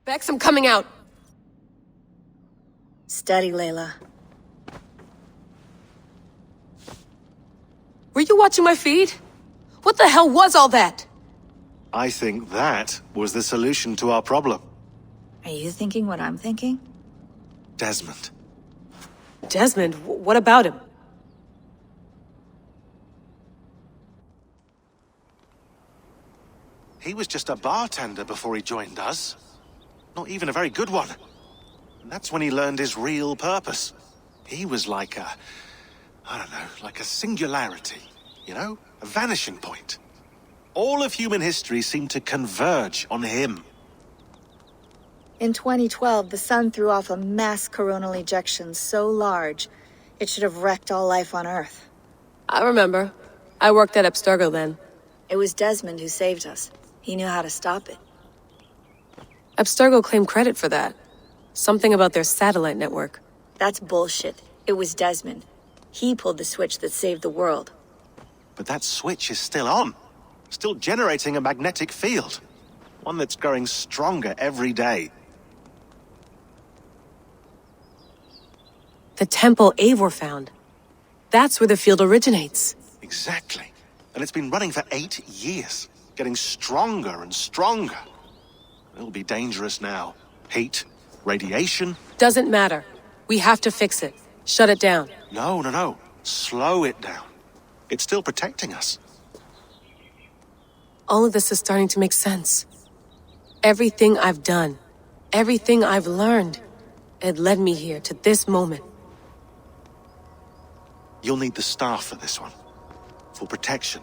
Bex, I'm coming out. Steady, Layla. Were you watching my feed? What the hell was all that? I think that was the solution to our problem. Are you thinking what I'm thinking? Desmond. Desmond? What about him? He was just a bartender before he joined us. Not even a very good one. And that's when he learned his real purpose. He was like I don't know, like a singularity, you know? A vanishing point. All of human history seemed to converge on him. In 2012, the sun threw off a mass coronal ejection so large, it should have wrecked all life on Earth. I remember. I worked at Abstergo then. It was Desmond who saved us. He knew how to stop it. Abstergo claimed credit for that. Something about their satellite network. That's bullshit. It was Desmond. He pulled the switch that saved the world. But that switch is still on. Still generating a magnetic field. One that's growing stronger every day. The temple Eivor found. That's where the field originates. Exactly. And it's been running for 8 years. Getting stronger and stronger. It'll be dangerous now. Heat, radiation. Doesn't matter. We have to fix it. Shut it down. No. Slow it down. It's still protecting us. All of this is starting to make sense. Everything I've done, everything I've learned, it led me here to this moment. You'll need the staff for this one. For protection.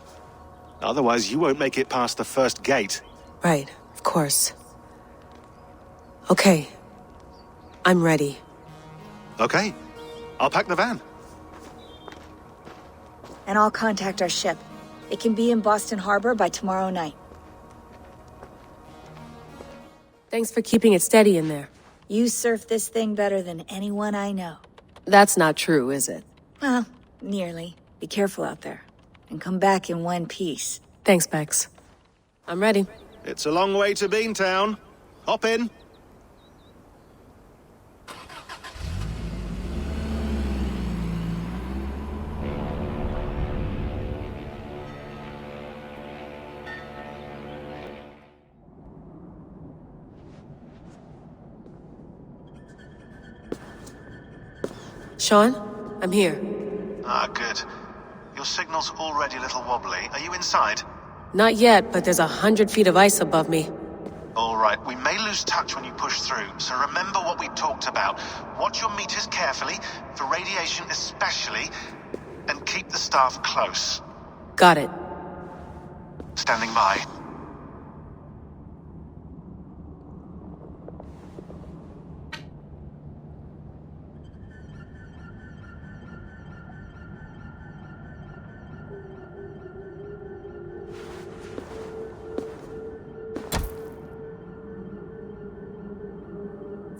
Otherwise, you won't make it past the first gate. Right, of course. Okay. I'm ready. Okay. I'll pack the van. And I'll contact our ship. It can be in Boston Harbor by tomorrow night. Thanks for keeping it steady in there. You surf this thing better than anyone I know. That's not true, is it? Well, nearly. Be careful out there. And come back in one piece. Thanks, Bex. I'm ready. It's a long way to Beantown. Hop in. Sean, I'm here. Ah, good. Your signal's already a little wobbly. Are you inside? Not yet, but there's 100 feet of ice above me. All right, we may lose touch when you push through, so remember what we talked about. Watch your meters carefully, for radiation especially, and keep the staff close. Got it. Standing by.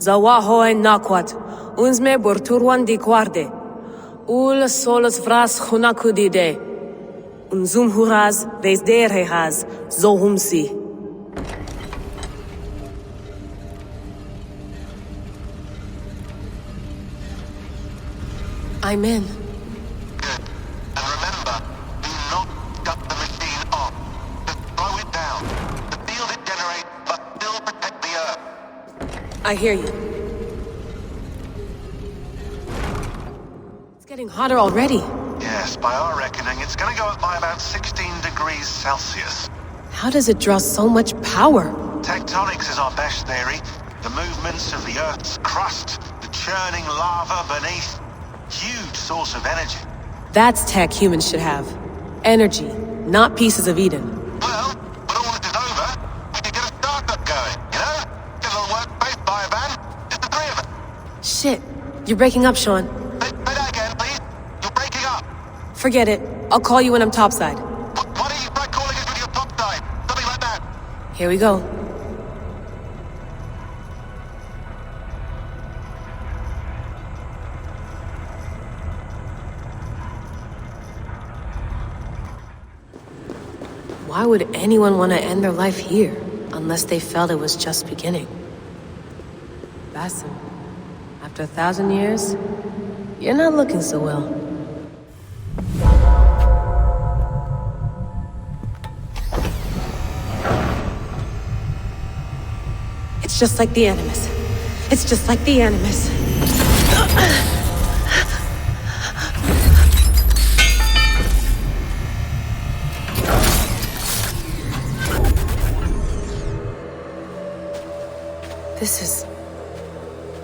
Zawahoe nakwat, unzme borturwan di guarde. Ul solos vras hunakudide. Unzum huraz, veisderehaz, zohumsi. I'm in. Good. And remember, do not shut the machine off. Just slow it down. The field it generates must still protect the Earth. I hear you. It's getting hotter already. Yes, by our reckoning, it's going to go up by about 16 degrees Celsius. How does it draw so much power? Tectonics is our best theory. The movements of the Earth's crust, the churning lava beneath. Huge source of energy. That's tech humans should have. Energy, not pieces of Eden. Well, when all this is over, we can get a startup going, you know? Get a little workspace, buy a van, just the three of us. Shit, you're breaking up, Sean. Say that again, please. You're breaking up. Forget it. I'll call you when I'm topside. Why don't you try calling us when you're topside? Something like that. Here we go. Why would anyone want to end their life here, unless they felt it was just beginning? Basim, after 1,000 years, you're not looking so well. It's just like the Animus. It's just like the Animus.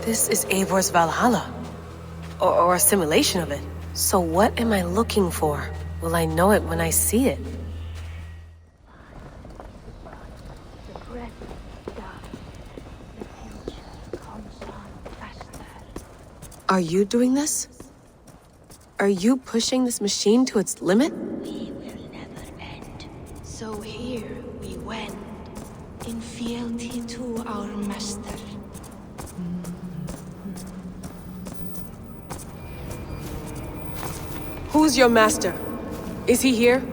This is Eivor's Valhalla. Or a simulation of it. So what am I looking for? Will I know it when I see it? Are you doing this? Are you pushing this machine to its limit? We will never end. So here we wend, in fealty to our master. Who's your master? Is he here?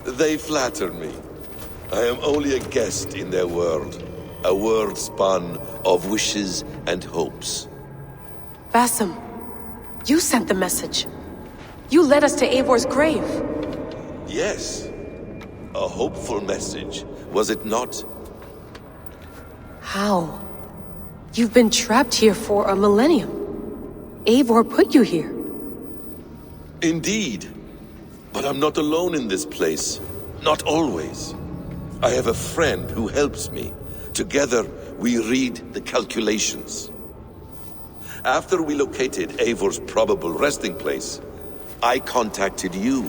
They flatter me. I am only a guest in their world. A world spun of wishes and hopes. Basim, you sent the message. You led us to Eivor's grave. Yes. A hopeful message, was it not? How? You've been trapped here for a millennium. Eivor put you here. Indeed. But I'm not alone in this place. Not always. I have a friend who helps me. Together, we read the calculations. After we located Eivor's probable resting place, I contacted you.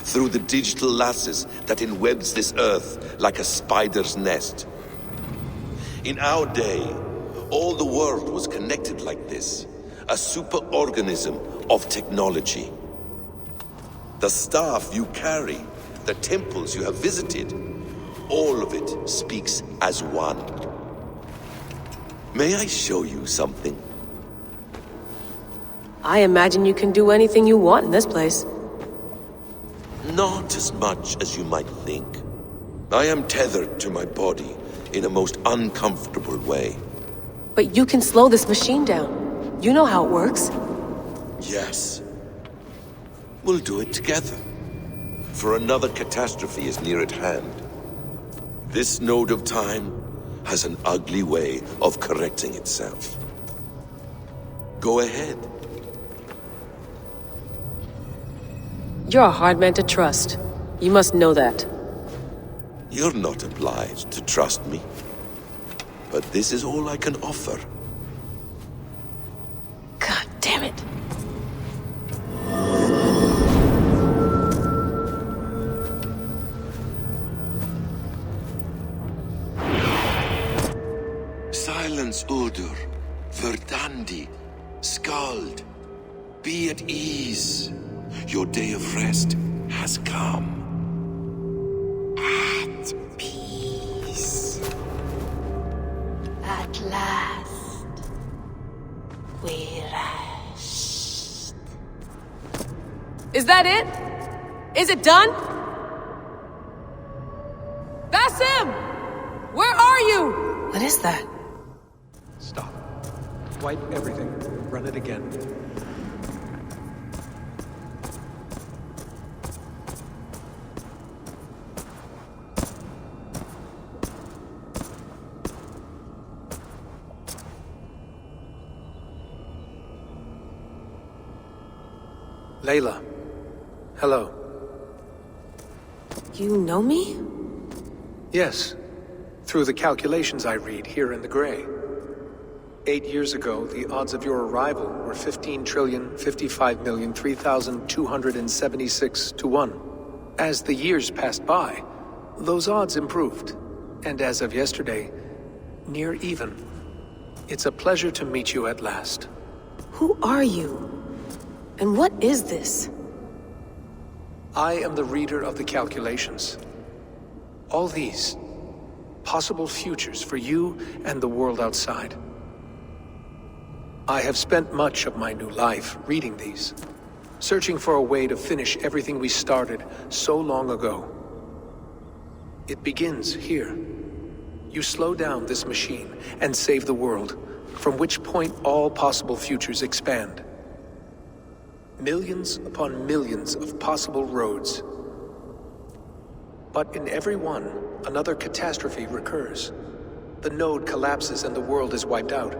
Through the digital lasses that enwebs this earth like a spider's nest. In our day, all the world was connected like this. A superorganism of technology. The staff you carry, the temples you have visited, all of it speaks as one. May I show you something? I imagine you can do anything you want in this place. Not as much as you might think. I am tethered to my body in a most uncomfortable way. But you can slow this machine down. You know how it works. Yes. We'll do it together. For another catastrophe is near at hand. This node of time has an ugly way of correcting itself. Go ahead. You're a hard man to trust. You must know that. You're not obliged to trust me. But this is all I can offer. God damn it. Silence, Udur. Verdandi. Skald. Be at ease. Your day of rest has come. At peace. At last, we rest. Is that it? Is it done? Basim! Where are you? What is that? Stop. Wipe everything. Run it again. Layla. Hello. You know me? Yes. Through the calculations I read here in the gray. 8 years ago, the odds of your arrival were 15,055,003,276 to 1. As the years passed by, those odds improved. And as of yesterday, near even. It's a pleasure to meet you at last. Who are you? And what is this? I am the reader of the calculations. All these, possible futures for you and the world outside. I have spent much of my new life reading these, searching for a way to finish everything we started so long ago. It begins here. You slow down this machine and save the world, from which point all possible futures expand. Millions upon millions of possible roads. But in every one, another catastrophe recurs. The node collapses and the world is wiped out.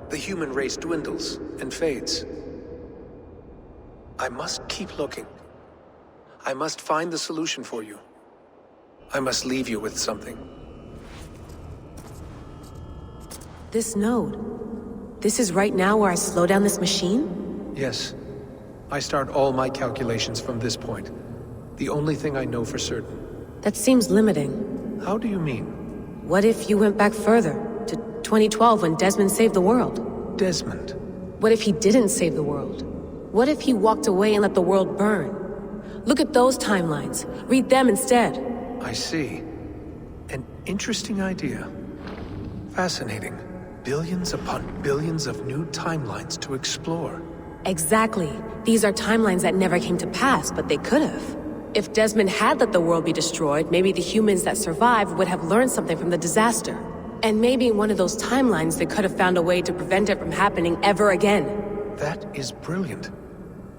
The human race dwindles and fades. I must keep looking. I must find the solution for you. I must leave you with something. This node. This is right now where I slow down this machine? Yes. I start all my calculations from this point. The only thing I know for certain. That seems limiting. How do you mean? What if you went back further, to 2012 when Desmond saved the world? Desmond? What if he didn't save the world? What if he walked away and let the world burn? Look at those timelines. Read them instead. I see. An interesting idea. Fascinating. Billions upon billions of new timelines to explore. Exactly. These are timelines that never came to pass, but they could have. If Desmond had let the world be destroyed, maybe the humans that survived would have learned something from the disaster. And maybe in one of those timelines they could have found a way to prevent it from happening ever again. That is brilliant.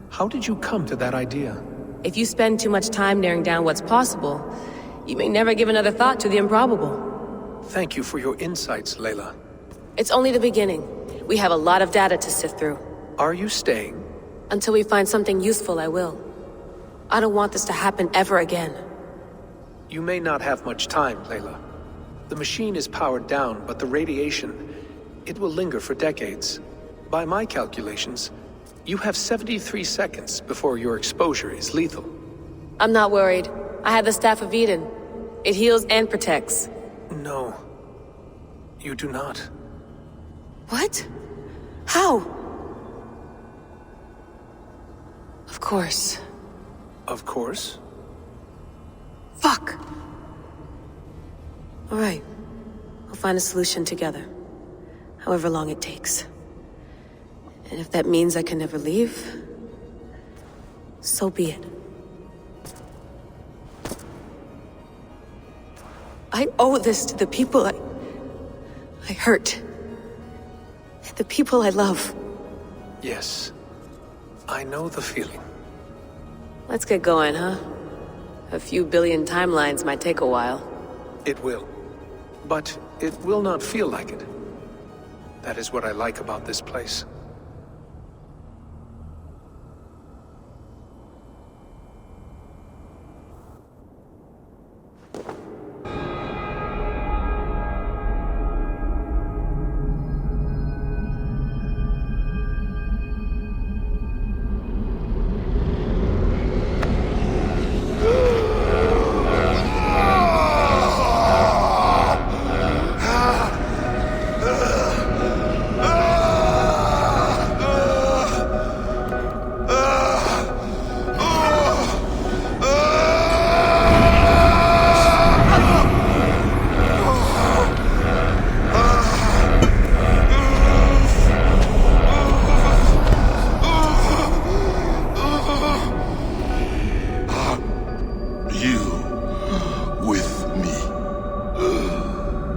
How did you come to that idea? If you spend too much time narrowing down what's possible, you may never give another thought to the improbable. Thank you for your insights, Layla. It's only the beginning. We have a lot of data to sift through. Are you staying? Until we find something useful, I will. I don't want this to happen ever again. You may not have much time, Layla. The machine is powered down, but the radiation, it will linger for decades. By my calculations, you have 73 seconds before your exposure is lethal. I'm not worried. I have the Staff of Eden. It heals and protects. No. You do not. What? How? Of course. Of course. Fuck! All right. We'll find a solution together. However long it takes. And if that means I can never leave, so be it. I owe this to the people I hurt. The people I love. Yes. I know the feeling. Let's get going, huh? A few billion timelines might take a while. It will. But it will not feel like it. That is what I like about this place.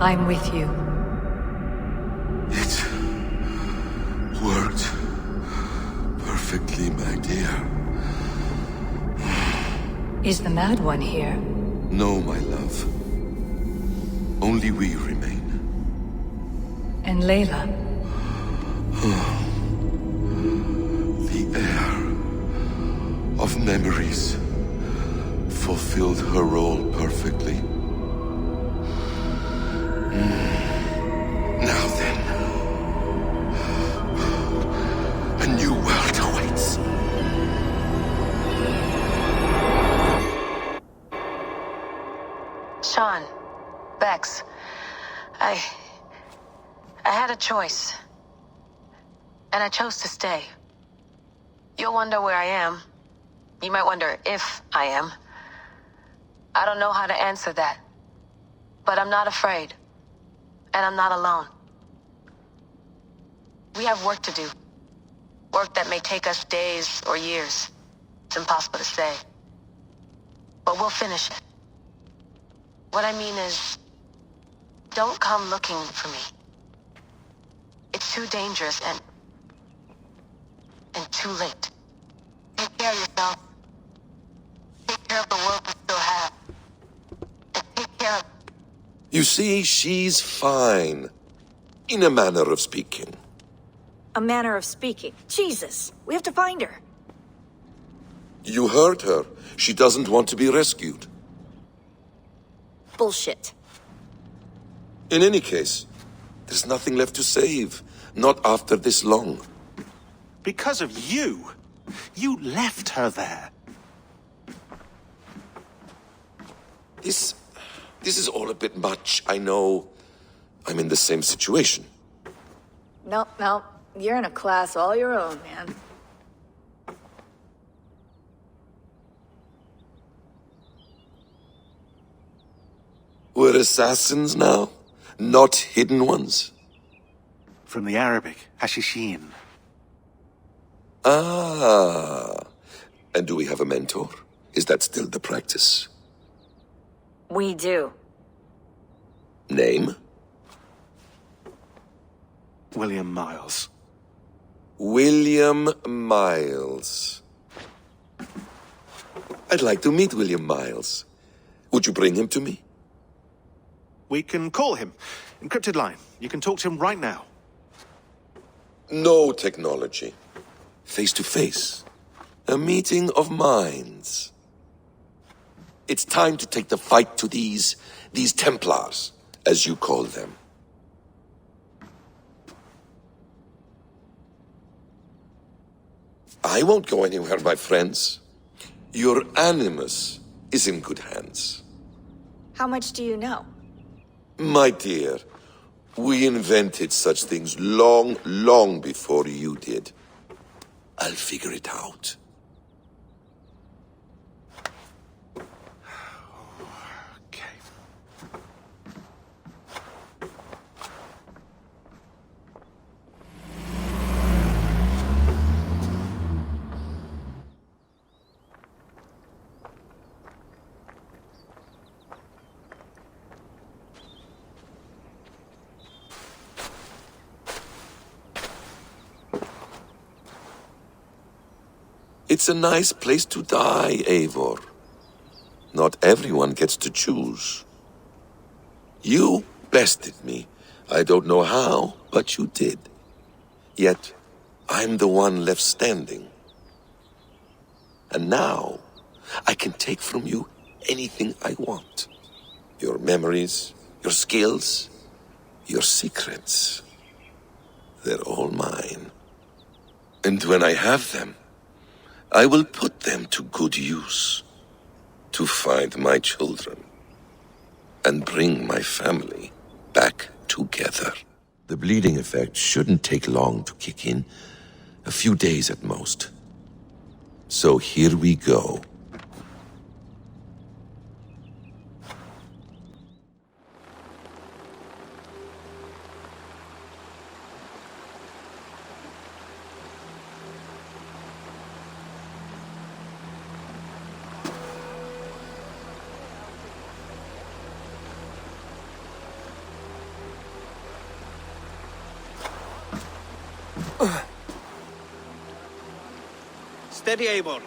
I'm with you. It worked perfectly, my dear. Is the Mad One here? No, my love. Only we remain. And Layla? The air of memories fulfilled her role perfectly. Now then, a new world awaits. Sean, Bex, I had a choice. And I chose to stay. You'll wonder where I am. You might wonder if I am. I don't know how to answer that. But I'm not afraid. And I'm not alone. We have work to do. Work that may take us days or years. It's impossible to say. But we'll finish it. What I mean is, don't come looking for me. It's too dangerous and too late. Take care of yourself. Take care of the world we still have. And take care of... You see, she's fine. In a manner of speaking. A manner of speaking. Jesus, we have to find her. You heard her. She doesn't want to be rescued. Bullshit. In any case, there's nothing left to save. Not after this long. Because of you. You left her there. This is all a bit much, I know. I'm in the same situation. Nope. You're in a class all your own, man. We're assassins now? Not hidden ones? From the Arabic, Hashishin. Ah. And do we have a mentor? Is that still the practice? We do. Name? William Miles. William Miles. I'd like to meet William Miles. Would you bring him to me? We can call him. Encrypted line. You can talk to him right now. No technology. Face to face. A meeting of minds. It's time to take the fight to these Templars, as you call them. I won't go anywhere, my friends. Your animus is in good hands. How much do you know? My dear, we invented such things long before you did. I'll figure it out. Okay. It's a nice place to die, Eivor. Not everyone gets to choose. You bested me. I don't know how, but you did. Yet, I'm the one left standing. And now, I can take from you anything I want. Your memories, your skills, your secrets. They're all mine. And when I have them, I will put them to good use. To find my children. And bring my family back together. The bleeding effect shouldn't take long to kick in. A few days at most. So here we go. Steady, Eivor.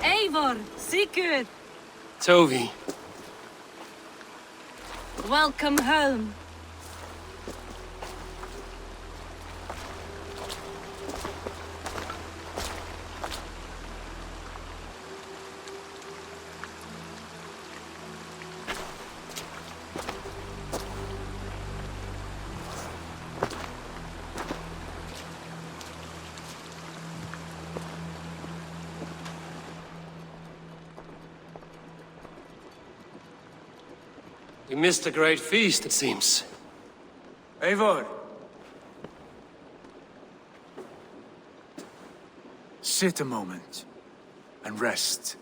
Eivor, Sigurd, Tovi. welcome home. We missed a great feast, it seems. Eivor! Sit a moment and rest.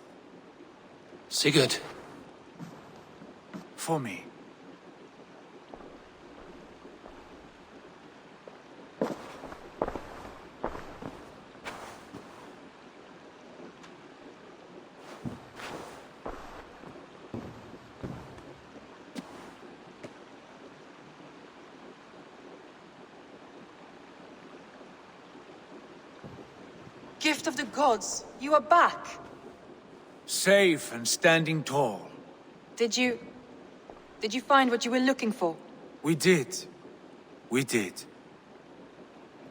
Sigurd. For me. Gift of the gods, you are back. Safe and standing tall. Did you find what you were looking for? We did. We did.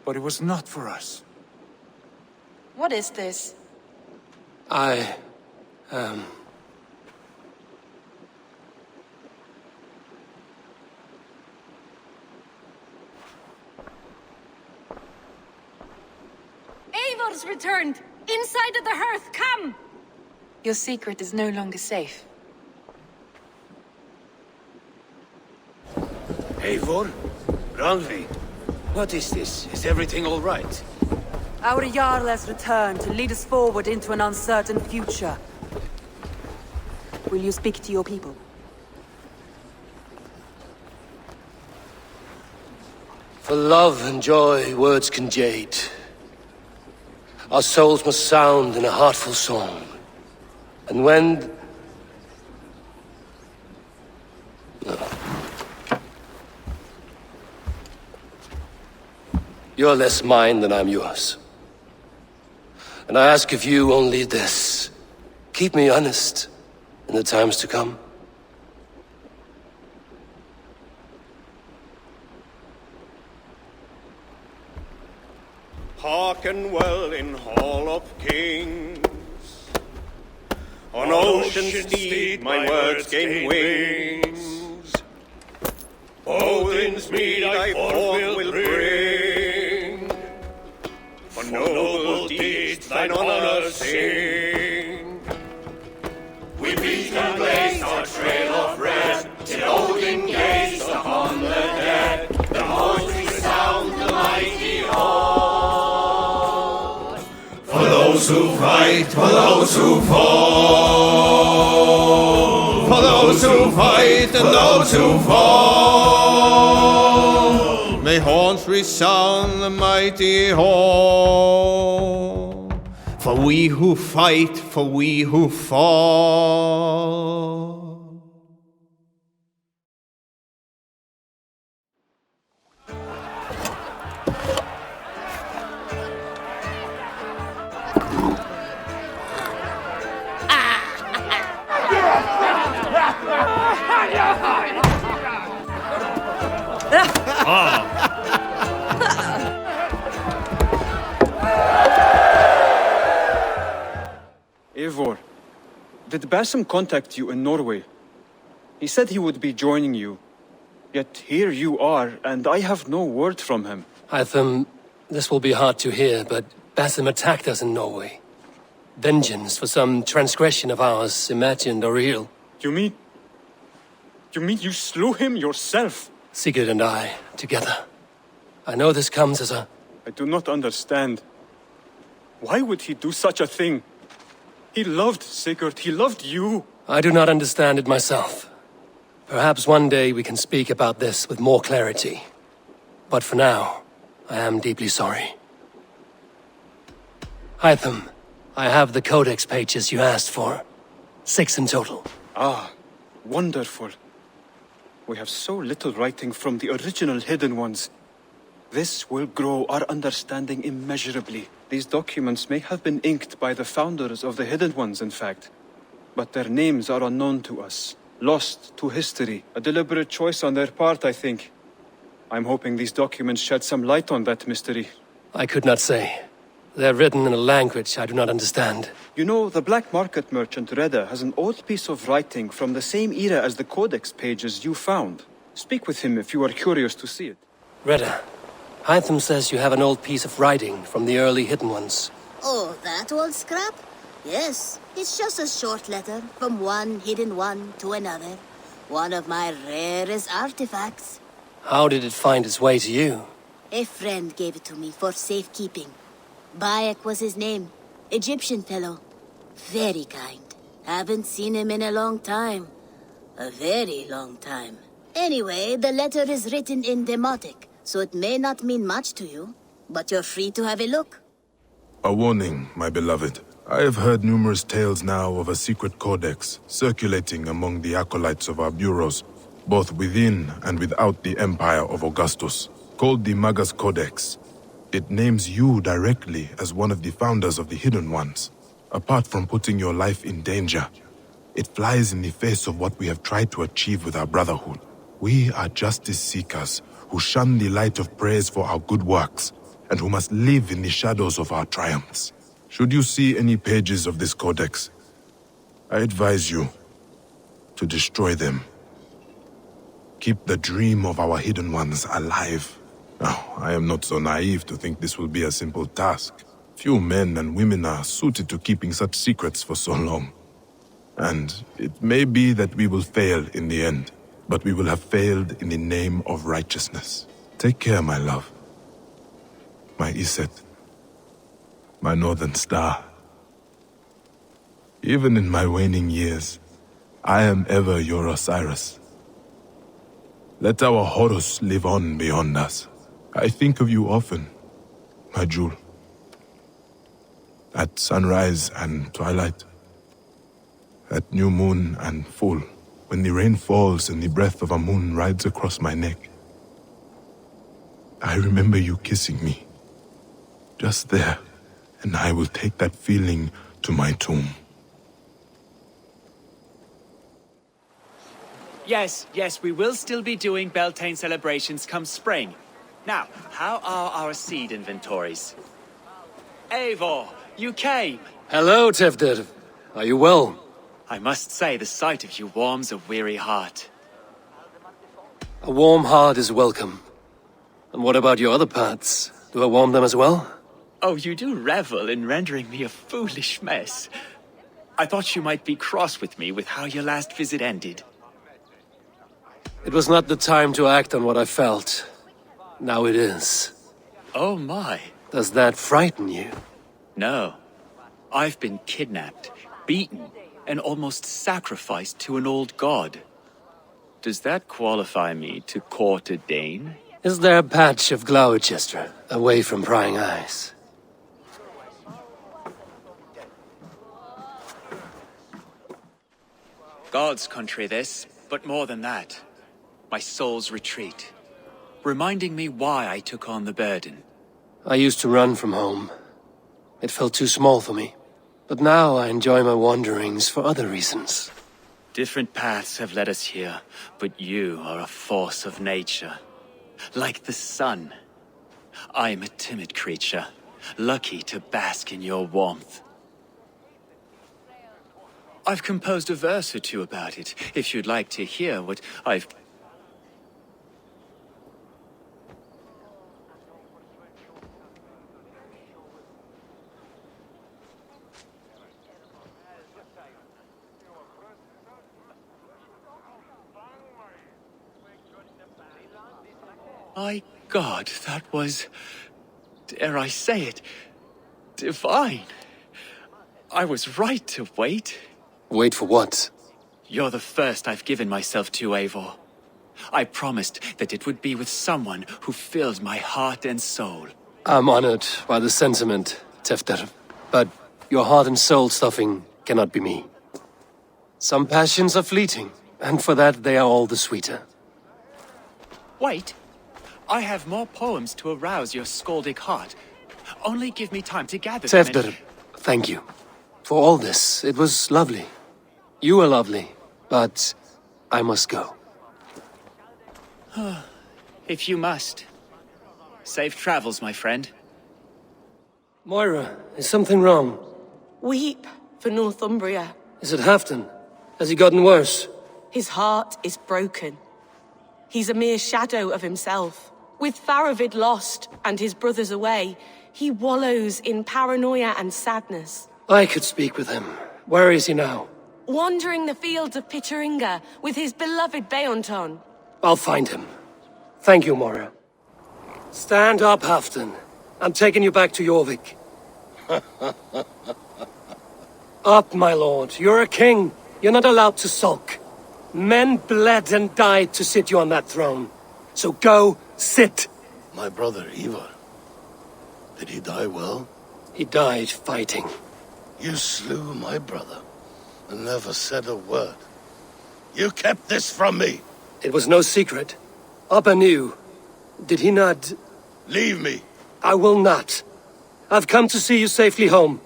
But it was not for us. What is this? Eivor's returned! Inside of the hearth, come! Your secret is no longer safe. Eivor? Rangvi? What is this? Is everything all right? Our Jarl has returned to lead us forward into an uncertain future. Will you speak to your people? For love and joy, words can jade. Our souls must sound in a heartful song. And when... You're less mine than I'm yours. And I ask of you only this. Keep me honest in the times to come. Hearken well in Hall of Kings. On ocean's steed my words gain wings. Odin's mead I forth will bring. For noble deeds thine honor sing. We beat and blaze our trail of red, till Odin gazed upon the dead. The voice resound the mighty hall. For those who fight, for those who fall. For those who fight and those who fall. May horns resound the mighty hall. For we who fight, for we who fall. Eivor, did Basim contact you in Norway? He said he would be joining you. Yet here you are, and I have no word from him. Hytham, this will be hard to hear, but Basim attacked us in Norway. Vengeance for some transgression of ours, imagined or real. You mean you slew him yourself? Sigurd and I, together. I know this comes as a... I do not understand. Why would he do such a thing? He loved Sigurd, he loved you. I do not understand it myself. Perhaps one day we can speak about this with more clarity. But for now, I am deeply sorry. Hytham, I have the codex pages you asked for. 6 in total. Ah, wonderful. We have so little writing from the original Hidden Ones. This will grow our understanding immeasurably. These documents may have been inked by the founders of the Hidden Ones, in fact. But their names are unknown to us. Lost to history. A deliberate choice on their part, I think. I'm hoping these documents shed some light on that mystery. I could not say. They're written in a language I do not understand. You know, the black market merchant Reda has an old piece of writing from the same era as the codex pages you found. Speak with him if you are curious to see it. Reda, Hytham says you have an old piece of writing from the early Hidden Ones. Oh, that old scrap? Yes, it's just a short letter from one Hidden One to another. One of my rarest artifacts. How did it find its way to you? A friend gave it to me for safekeeping. Bayek was his name. Egyptian fellow. Very kind. Haven't seen him in a long time. A very long time. Anyway, the letter is written in Demotic, so it may not mean much to you. But you're free to have a look. A warning, my beloved. I have heard numerous tales now of a secret codex circulating among the acolytes of our bureaus, both within and without the Empire of Augustus, called the Magus Codex. It names you directly as one of the founders of the Hidden Ones. Apart from putting your life in danger, it flies in the face of what we have tried to achieve with our brotherhood. We are justice seekers who shun the light of praise for our good works, and who must live in the shadows of our triumphs. Should you see any pages of this codex, I advise you to destroy them. Keep the dream of our Hidden Ones alive. Now, I am not so naive to think this will be a simple task. Few men and women are suited to keeping such secrets for so long. And it may be that we will fail in the end, but we will have failed in the name of righteousness. Take care, my love. My Iset. My northern star. Even in my waning years, I am ever your Osiris. Let our Horus live on beyond us. I think of you often, my jewel. At sunrise and twilight. At new moon and full, when the rain falls and the breath of a moon rides across my neck. I remember you kissing me. Just there, and I will take that feeling to my tomb. Yes, we will still be doing Beltane celebrations come spring. Now, how are our seed inventories? Eivor, you came! Hello, Tefder. Are you well? I must say the sight of you warms a weary heart. A warm heart is welcome. And what about your other parts? Do I warm them as well? Oh, you do revel in rendering me a foolish mess. I thought you might be cross with me with how your last visit ended. It was not the time to act on what I felt. Now it is. Oh my. Does that frighten you? No. I've been kidnapped, beaten, and almost sacrificed to an old god. Does that qualify me to court a Dane? Is there a patch of Gloucester away from prying eyes? God's country this, but more than that. My soul's retreat. Reminding me why I took on the burden. I used to run from home. It felt too small for me. But now I enjoy my wanderings for other reasons. Different paths have led us here, but you are a force of nature. Like the sun. I am a timid creature, lucky to bask in your warmth. I've composed a verse or two about it, if you'd like to hear what I've... My God, that was... dare I say it... divine. I was right to wait. Wait for what? You're the first I've given myself to, Eivor. I promised that it would be with someone who filled my heart and soul. I'm honored by the sentiment, Tefter. But your heart and soul stuffing cannot be me. Some passions are fleeting, and for that they are all the sweeter. Wait. I have more poems to arouse your scaldic heart. Only give me time to gather them. Tefder, thank you. For all this, it was lovely. You were lovely, but I must go. If you must. Safe travels, my friend. Moira, is something wrong? Weep for Northumbria. Is it Halfdan? Has he gotten worse? His heart is broken. He's a mere shadow of himself. With Faravid lost and his brothers away, he wallows in paranoia and sadness. I could speak with him. Where is he now? wandering the fields of Pitteringa with his beloved Beonton. I'll find him. Thank you, Moira. Stand up, Halfdan. I'm taking you back to Jorvik. Up, my lord. You're a king. You're not allowed to sulk. Men bled and died to sit you on that throne. So go, sit. My brother, Ivar. Did he die well? He died fighting. You slew my brother and never said a word. You kept this from me. It was no secret. Abba knew. Did he not... Leave me. I will not. I've come to see you safely home.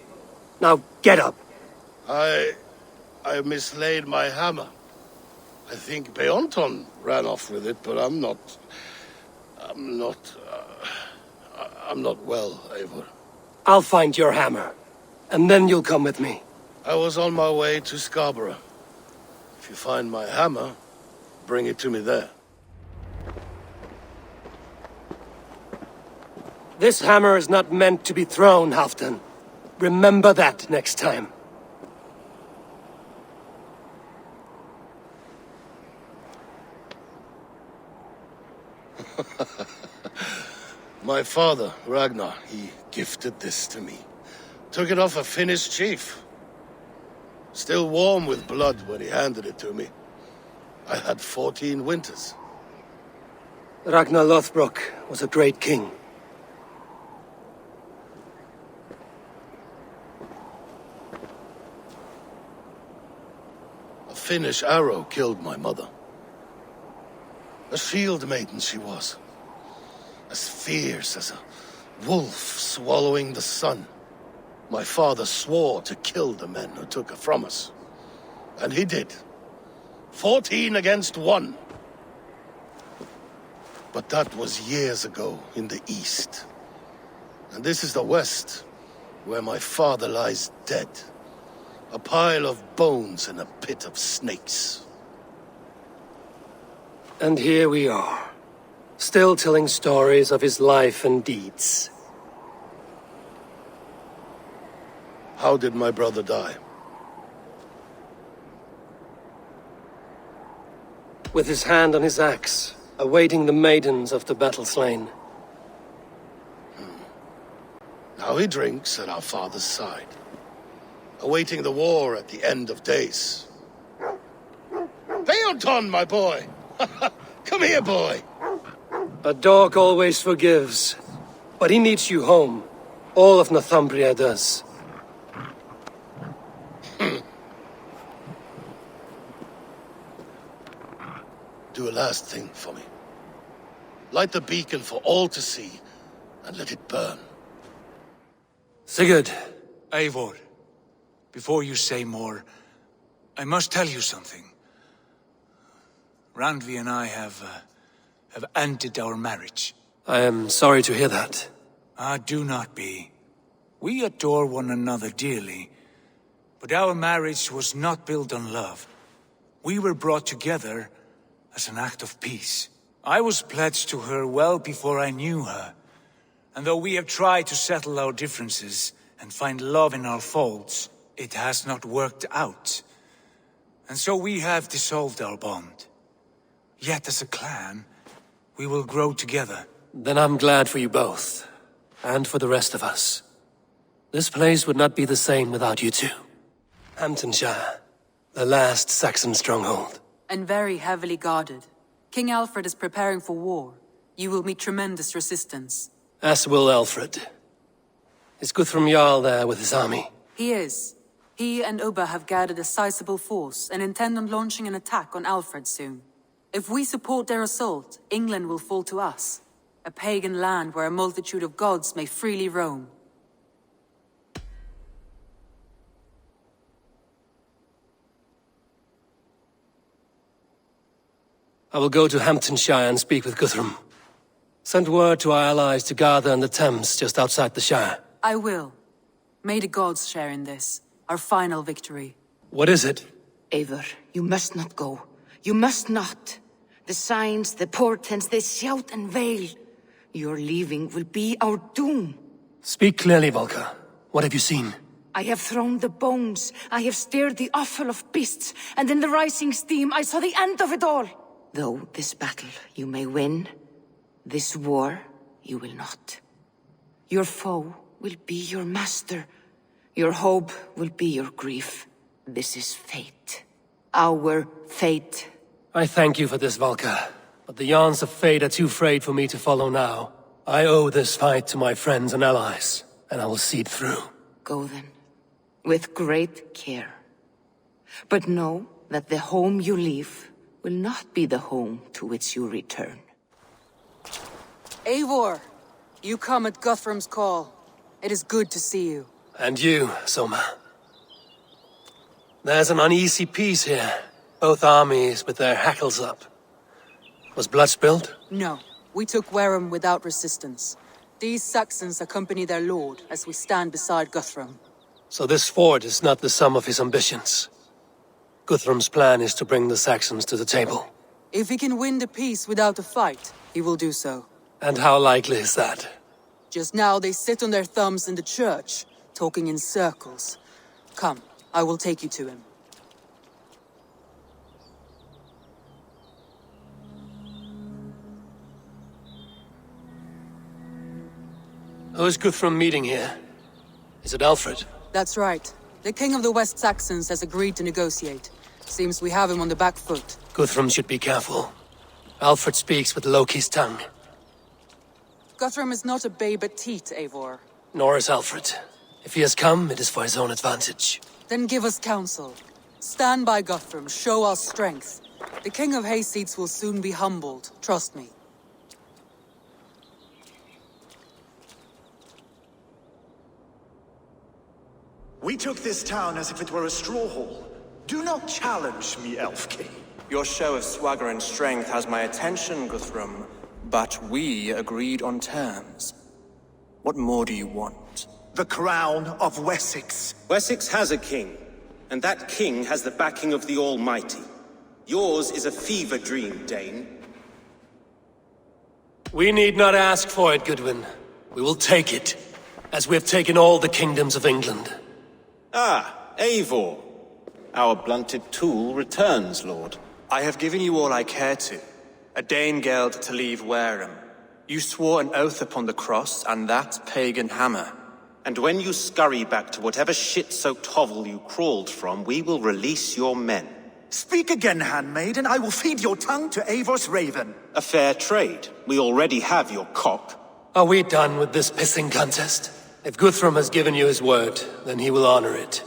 Now, get up. I mislaid my hammer. I think Beonton ran off with it, but I'm not well, Eivor. I'll find your hammer, and then you'll come with me. I was on my way to Scarborough. If you find my hammer, bring it to me there. This hammer is not meant to be thrown, Halfdan. Remember that next time. My father, Ragnar, he gifted this to me. Took it off a Finnish chief. Still warm with blood when he handed it to me. I had 14 winters. Ragnar Lothbrok was a great king. A Finnish arrow killed my mother. A shield maiden she was. As fierce as a wolf swallowing the sun. My father swore to kill the men who took her from us. And he did. 14 against 1. But that was years ago in the east. And this is the west, where my father lies dead. A pile of bones in a pit of snakes. And here we are, still telling stories of his life and deeds. How did my brother die? With his hand on his axe, awaiting the maidens of the battle slain. Now he drinks at our father's side, awaiting the war at the end of days. Beonton, my boy! Come here, boy! A dog always forgives, but he needs you home. All of Northumbria does. Do a last thing for me. Light the beacon for all to see, and let it burn. Sigurd. Eivor, before you say more, I must tell you something. Randvi and I have ended our marriage. I am sorry to hear that. Do not be. We adore one another dearly, but our marriage was not built on love. We were brought together as an act of peace. I was pledged to her well before I knew her, and though we have tried to settle our differences and find love in our faults, it has not worked out. And so we have dissolved our bond. Yet as a clan, we will grow together. Then I'm glad for you both, and for the rest of us. This place would not be the same without you two. Hamptonshire, the last Saxon stronghold. And very heavily guarded. King Alfred is preparing for war. You will meet tremendous resistance. As will Alfred. Is Guthrum Jarl there with his army? He is. He and Ubba have gathered a sizable force and intend on launching an attack on Alfred soon. If we support their assault, England will fall to us. A pagan land where a multitude of gods may freely roam. I will go to Hamptonshire and speak with Guthrum. Send word to our allies to gather in the Thames just outside the Shire. I will. May the gods share in this, our final victory. What is it? Eivor, you must not go. You must not. The signs, the portents, they shout and wail. Your leaving will be our doom. Speak clearly, Volker. What have you seen? I have thrown the bones, I have stirred the offal of beasts, and in the rising steam I saw the end of it all. Though this battle you may win, this war you will not. Your foe will be your master. Your hope will be your grief. This is fate. Our fate. I thank you for this, Valka. But the yarns of fate are too frayed for me to follow now. I owe this fight to my friends and allies, and I will see it through. Go then, with great care. But know that the home you leave will not be the home to which you return. Eivor, you come at Guthrum's call. It is good to see you. And you, Soma. There's an uneasy peace here. Both armies with their hackles up. Was blood spilled? No, we took Wareham without resistance. These Saxons accompany their lord as we stand beside Guthrum. So this fort is not the sum of his ambitions. Guthrum's plan is to bring the Saxons to the table. If he can win the peace without a fight, he will do so. And how likely is that? Just now they sit on their thumbs in the church, talking in circles. Come, I will take you to him. Who is Guthrum meeting here? Is it Alfred? That's right. The king of the West Saxons has agreed to negotiate. Seems we have him on the back foot. Guthrum should be careful. Alfred speaks with Loki's tongue. Guthrum is not a babe at teat, Eivor. Nor is Alfred. If he has come, it is for his own advantage. Then give us counsel. Stand by Guthrum, show our strength. The king of Hayseeds will soon be humbled, trust me. We took this town as if it were a straw hall. Do not challenge me, Elf King. Your show of swagger and strength has my attention, Guthrum. But we agreed on terms. What more do you want? The crown of Wessex. Wessex has a king, and that king has the backing of the Almighty. Yours is a fever dream, Dane. We need not ask for it, Goodwin. We will take it, as we have taken all the kingdoms of England. Ah, Eivor. Our blunted tool returns, Lord. I have given you all I care to. A Danegeld to leave Wareham. You swore an oath upon the cross, and that pagan hammer. And when you scurry back to whatever shit-soaked hovel you crawled from, we will release your men. Speak again, handmaid, and I will feed your tongue to Eivor's raven. A fair trade. We already have your cock. Are we done with this pissing contest? If Guthrum has given you his word, then he will honor it.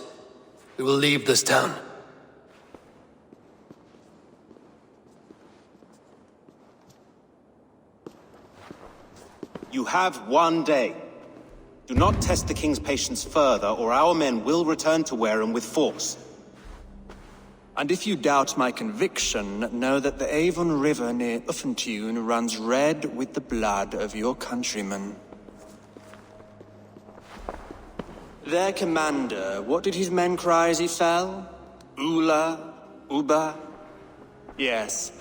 We will leave this town. You have one day. Do not test the king's patience further, or our men will return to Wareham with force. And if you doubt my conviction, know that the Avon River near Uffentune runs red with the blood of your countrymen. Their commander, what did his men cry as he fell? Ula? Uba? Yes,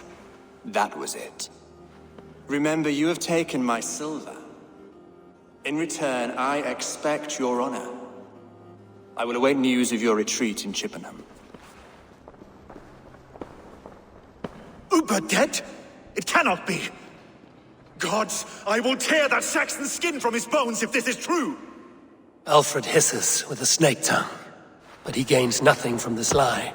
that was it. Remember, you have taken my silver. In return, I expect your honor. I will await news of your retreat in Chippenham. Uber dead? It cannot be. Gods, I will tear that Saxon skin from his bones if this is true. Alfred hisses with a snake tongue, but he gains nothing from this lie.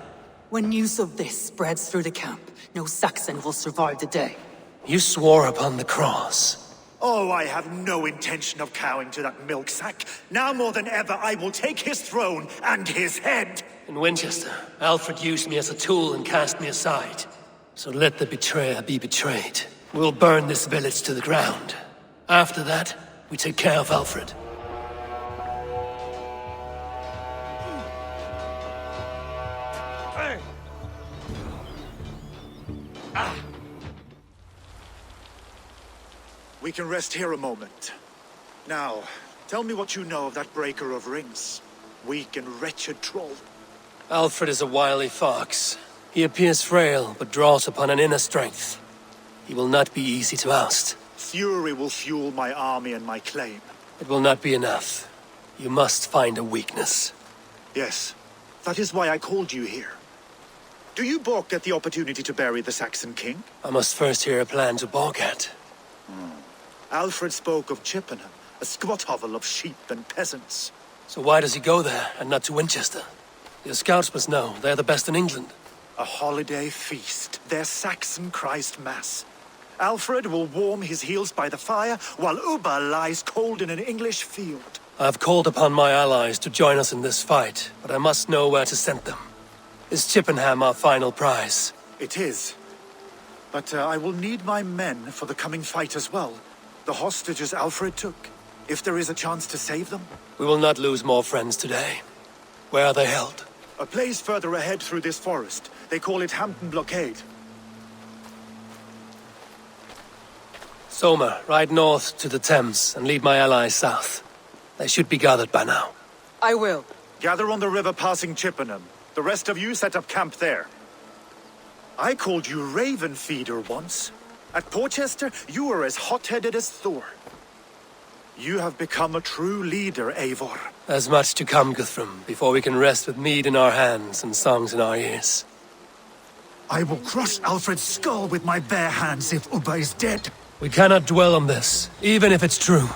When news of this spreads through the camp, no Saxon will survive the day. You swore upon the cross. Oh, I have no intention of cowing to that milk sack. Now more than ever, I will take his throne and his head. In Winchester, Alfred used me as a tool and cast me aside. So let the betrayer be betrayed. We'll burn this village to the ground. After that, we take care of Alfred. We can rest here a moment. Now, tell me what you know of that breaker of rings. Weak and wretched troll. Alfred is a wily fox. He appears frail, but draws upon an inner strength. He will not be easy to oust. Fury will fuel my army and my claim. It will not be enough. You must find a weakness. Yes, that is why I called you here. Do you balk at the opportunity to bury the Saxon king? I must first hear a plan to balk at. Alfred spoke of Chippenham, a squat hovel of sheep and peasants. So why does he go there, and not to Winchester? Your scouts must know, they're the best in England. A holiday feast, their Saxon Christ Mass. Alfred will warm his heels by the fire, while Ubba lies cold in an English field. I've called upon my allies to join us in this fight, but I must know where to send them. Is Chippenham our final prize? It is. But I will need my men for the coming fight as well. The hostages Alfred took. If there is a chance to save them. We will not lose more friends today. Where are they held? A place further ahead through this forest. They call it Hampton Blockade. Somer, ride north to the Thames and lead my allies south. They should be gathered by now. I will. Gather on the river passing Chippenham. The rest of you set up camp there. I called you Raven Feeder once. At Porchester, you were as hot-headed as Thor. You have become a true leader, Eivor. There's much to come, Guthrum, before we can rest with mead in our hands and songs in our ears. I will crush Alfred's skull with my bare hands if Ubba is dead. We cannot dwell on this, even if it's true.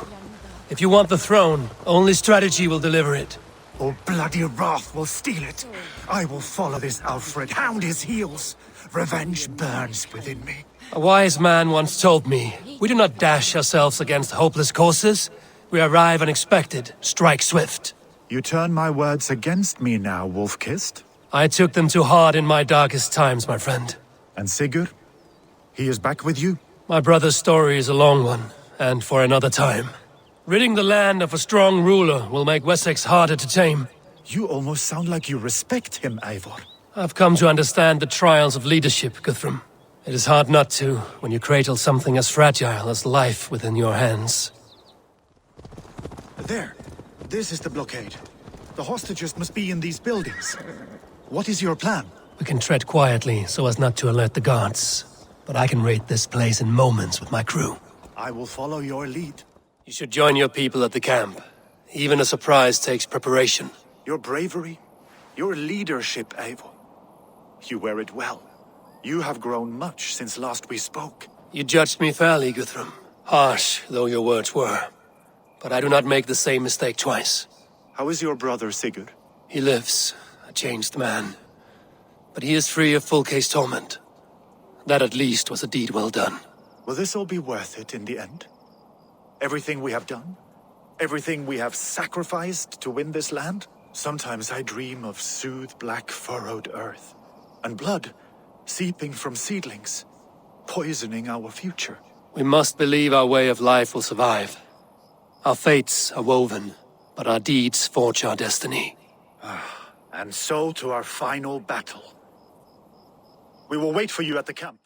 If you want the throne, only strategy will deliver it. Or bloody wrath will steal it. I will follow this Alfred, hound his heels. Revenge burns within me. A wise man once told me, we do not dash ourselves against hopeless courses. We arrive unexpected, strike swift. You turn my words against me now, Wolf-Kissed? I took them too hard in my darkest times, my friend. And Sigurd? He is back with you? My brother's story is a long one, and for another time. Ridding the land of a strong ruler will make Wessex harder to tame. You almost sound like you respect him, Eivor. I've come to understand the trials of leadership, Guthrum. It is hard not to, when you cradle something as fragile as life within your hands. There. This is the blockade. The hostages must be in these buildings. What is your plan? We can tread quietly so as not to alert the guards. But I can raid this place in moments with my crew. I will follow your lead. You should join your people at the camp. Even a surprise takes preparation. Your bravery, your leadership, Eivor. You wear it well. You have grown much since last we spoke. You judged me fairly, Guthrum. Harsh though your words were. But I do not make the same mistake twice. How is your brother, Sigurd? He lives, a changed man. But he is free of full case torment. That at least was a deed well done. Will this all be worth it in the end? Everything we have done? Everything we have sacrificed to win this land? Sometimes I dream of soothed black furrowed earth. And blood seeping from seedlings, poisoning our future. We must believe our way of life will survive. Our fates are woven, but our deeds forge our destiny. And so to our final battle. We will wait for you at the camp.